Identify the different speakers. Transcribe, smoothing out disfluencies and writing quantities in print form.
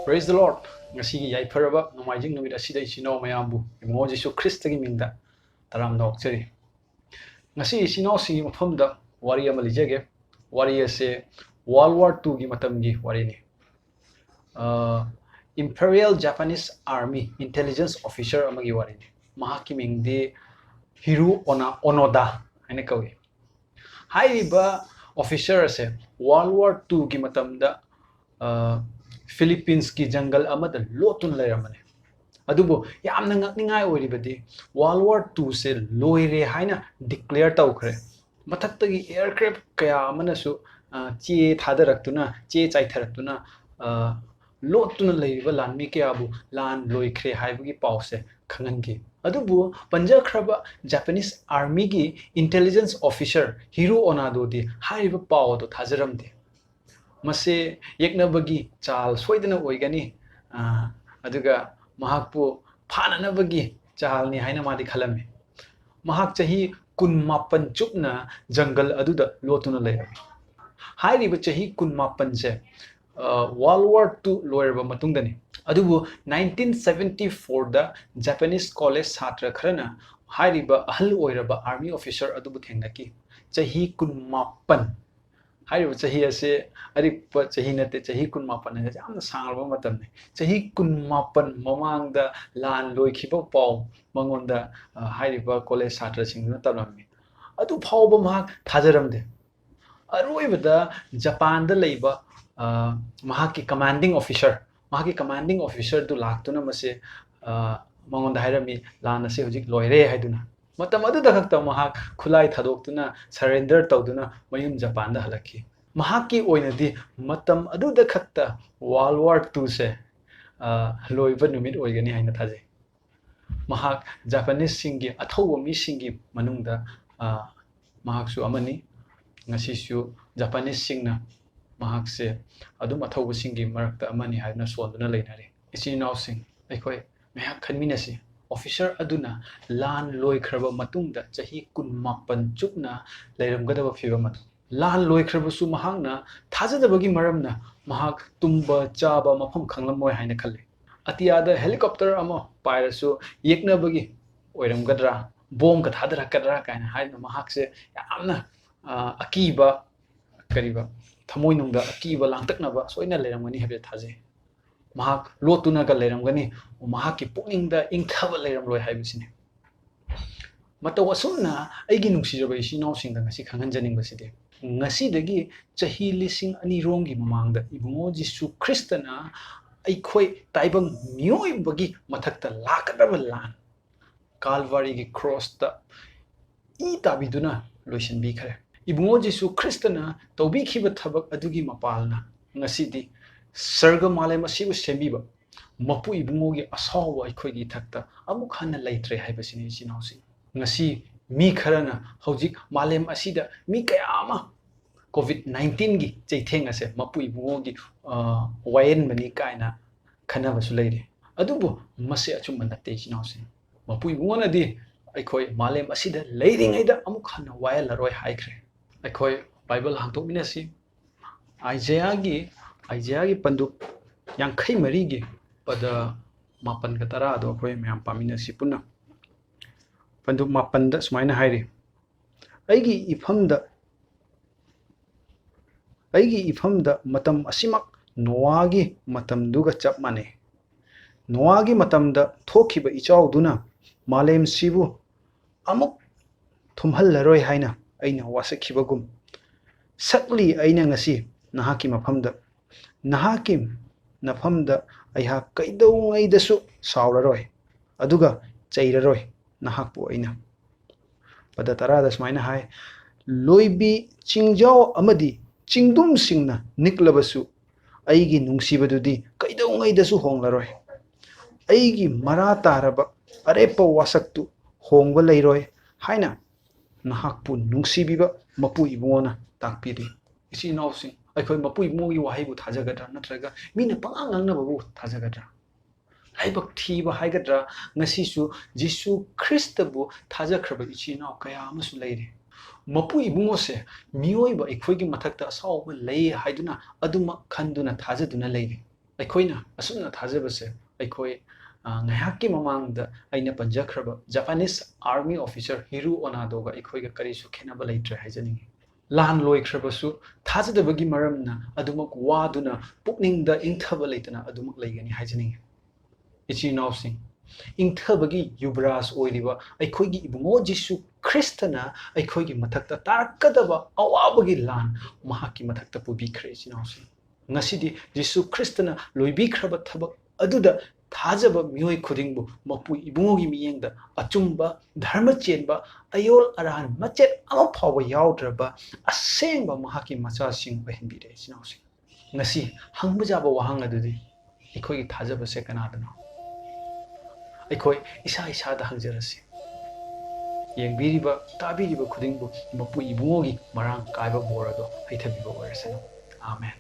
Speaker 1: Praise the Lord. Ngasi gi yai pharaba nomaijing numit asida isino mayambu Ibungo Jesu Christ gi mingda taram nokchari. Ngasi isino singi mafamda wari ama lijege. Wari ase World War II gi matam gi wari ni. Imperial Japanese Army intelligence officer amagi wari ni. Mahaki mingdi Hiroo Onoda haina kawi. Haiba officer ase World War II gi matamda Philippines ki jungle amada lotun lairamane adubo yamna ngakningai oiribadi World War II se loire haina declare tawkhre mathaktagi aircraft kaya amanasu che thadaraktuna che chaitharaktuna lotuna leiriba lanmi kyabu lan loikhre haibagi pause khangangi adubo panjakraba Japanese army gi intelligence officer Hiroo Onoda di haiba paw do thajaramde mase yeknabagi chal soidana oigani aduga mahakpu phananabagi chal ni haina madi khalame mahak chahi 18 chupna jungle aduda lotuna leirami hairiba chahi 18 se World War II loirba matungdani adubu 1974 da Japanese college satra kharana hairiba ahal oiraba army officer adubu thengnaki chahi 18 Hari chahi ase aripa chahi nate chahi 18 ne jamna sangalba matam ne chahi 18 mamang da lan loi khiba paw mangonda hariba college satra singna tamami adu phawba mahak thajaramde aroibada Japan da leiba mahaki commanding officer du laktuna mase mangonda hairami lan ase hojik loire haiduna matam adu dakhakta mahak khulai thadoktuna surrender tawduna mayum Japan da halaki mahaki oinadi matam adu dakhakta World War II se loiba numit oigani haina thaje mahak Japanese singi athowa mi singi manungda mahak su amani ngasi su Japanese singna mahak se adu athowa singi marakta amani haina sonduna leinare isinau sing eikhoi mehak khanminasi officer aduna lan loi khraba matungda chahi 18 chupna leiramgadaba phiba matu lan loi khraba su mahakna thajadabagi maramna mahak tumba chaba mafam khanglamoy haina khalle atiyada helicopter ama pairasu yeknabagi oiramgadra bomb ka thadara kadra kaina haina mahak se yamna akiba kariba thamoinungda akiba langtaknaba soina leiramgani habe thaje mahak lotuna ka leiramgani mahak ki pukningda ingthaba leiramloi haibisine mataw asumna aigi nungsiraba isinau singda ngasi khanghanjaningbaside ngasi dagi chahi lising ani rongi mamangda Ibungo Jesu Christana eikhoi taibang mioi bagi mathakta lakadaba lan Calvary gi cross ta I tabiduna loisin bi khare Ibungo Jesu Christana tawbi khiba thabak adugi mapalna ngasi di Sarga malay masibu sembiba Mapu Ebungo gi asaoba eikhoi gi thakta amuk hanna leitre haibasini sinausi ngasi mi kharana hojik malem asida mi kayama COVID-19 gi chaitheng ase Mapu Ebungo gi wayen mani kaina khana basu leire adubu mase achum manate sinausi Mapu Ebungo na di eikhoi malem asida leiringaida amuk hanna wayal laroi haikhre eikhoi Bible hangtok minasi Isaiah gi panduk yang khai marigi pada mapan katara do khoi myam pamina sipuna panduk mapan da sumaina hairi aigi ifamda matam asimak noagi matam duga chap mane noagi matam da thokiba ichau duna malem sibu amuk thumhal laroi haina aina wasakhibagum sakli aina ngasi nahaki mafamda Nahakim nafamda aiha kaidau ngaidasu sauraroi aduga chairaroi nahakpu aina pada tarada smaina hai loibi chingjao amadi chingdum singna niklabasu aigi nungsibadudi kaidau ngaidasu honglaroi aigi mara taraba arepa wasaktu hongba leiroi haina nahakpu nungsibiba Mapu Ebungona takpiri isi nausing eikhoi Mapu Ebungo gi wahaibu thajagadra natraga mina pangangang babu thajagadra laibak thiba haigadra ngasi su Jesu Christ bu thajakraba ichina kaya amasu leire Mapu Ebungo se mioi ba eikhoi gi mathakta asaoba lei haiduna aduma khanduna thajaduna leire ꯑꯩꯈꯣꯏꯅ ꯑꯁꯨꯝꯅ ꯊꯥꯖꯕꯁꯦ ꯑꯩꯈꯣꯏ ꯉꯥꯏꯍꯥꯛꯀꯤ ꯃꯃꯥꯡꯗ ꯑꯩꯅ ꯄꯟꯖꯈ꯭ꯔꯕ Japanese army officer ꯍꯤꯔꯨ ꯑꯣꯅꯥꯗꯣꯒ ꯑꯩꯈꯣꯏꯒ ꯀꯔꯤꯁꯨ ꯈꯦꯠꯅꯕ ꯂꯩꯇ꯭ꯔꯦ ꯍꯥꯏꯖꯅꯤꯡꯉꯤ ꯂꯥꯟ ꯂꯣꯏꯈ꯭ꯔꯕꯁꯨ ꯊꯥꯖꯗꯕꯒꯤ ꯃꯔꯝꯅ ꯑꯗꯨꯃꯛ ꯋꯥꯗꯨꯅ ꯄꯨꯛꯅꯤꯡꯗ ꯏꯪꯊꯕ ꯂꯩꯇꯅ ꯑꯗꯨꯃꯛ ꯂꯩꯒꯅꯤ ꯍꯥꯏꯖꯅꯤꯡꯉꯤ ꯏꯆꯤꯜ ꯏꯅꯥꯎꯁꯤꯡ ꯏꯪꯊꯕꯒꯤ ꯌꯨꯕꯔꯥꯖ ꯑꯣꯏꯔꯤꯕ ꯑꯩꯈꯣꯏꯒꯤ ꯏꯕꯨꯡꯉꯣ ꯖꯤꯁꯨ ꯈ꯭ꯔꯤꯁꯇꯅ ꯑꯩꯈꯣꯏꯒꯤ ꯃꯊꯛꯇ ꯇꯥꯔꯛꯀꯗꯕ ꯑꯋꯥꯕꯒꯤ ꯂꯥꯟ ꯃꯍꯥꯛꯀꯤ ꯃꯊꯛꯇ ꯄꯨꯕꯤꯈ꯭ꯔꯦ ꯏꯆꯤꯜ ꯏꯅꯥꯎꯁꯤꯡ ꯉꯁꯤꯗꯤ ꯖꯤꯁꯨ ꯈ꯭ꯔꯤꯁꯇꯅ ꯂꯣꯏꯕꯤꯈ꯭ꯔꯕ ꯊꯕꯛ ꯑꯗꯨꯗ ꯊꯥꯖꯕ ꯃꯤꯑꯣꯏ ꯈꯨꯗꯤꯡꯕꯨ ꯃꯄꯨ ꯏꯕꯨꯡꯉꯣꯒꯤ ꯃꯤꯠꯌꯦꯡꯗ ꯑꯆꯨꯝꯕ ꯙꯔꯃ ꯆꯦꯟꯕ ꯑꯌꯣꯜ ꯑꯔꯥꯟ ꯃꯆꯦꯠ ꯑꯃ ꯐꯥꯎꯕ ꯌꯥꯎꯗ꯭ꯔꯕ ꯑꯁꯦꯡꯕ ꯃꯍꯥꯛꯀꯤ ꯃꯆꯥꯁꯤꯡ ꯑꯣꯏꯍꯟꯕꯤꯔꯦ ꯏꯆꯤꯜ ꯏꯅꯥꯎꯁꯤꯡ ꯉꯁꯤ ꯍꯪꯕ ꯌꯥꯕ ꯋꯥꯍꯪ ꯑꯗꯨꯗꯤ ꯑꯩꯈꯣꯏꯒꯤ ꯊꯥꯖꯕꯁꯦ ꯀꯅꯥꯗꯅꯣ ꯑꯩꯈꯣꯏ ꯏꯁꯥ ꯏꯁꯥꯗ ꯍꯪꯖꯔꯁꯤ ꯌꯦꯡꯕꯤꯔꯤꯕ ꯇꯥꯕꯤꯔꯤꯕ ꯈꯨꯗꯤꯡꯕꯨ ꯃꯄꯨ ꯏꯕꯨꯡꯉꯣꯒꯤ ꯃꯔꯥꯡ ꯀꯥꯏꯕ ꯕꯣꯔ ꯑꯗꯣ ꯍꯩꯊꯕꯤꯕ ꯑꯣꯏꯔꯁꯅꯨ ꯑꯥꯃꯦꯟ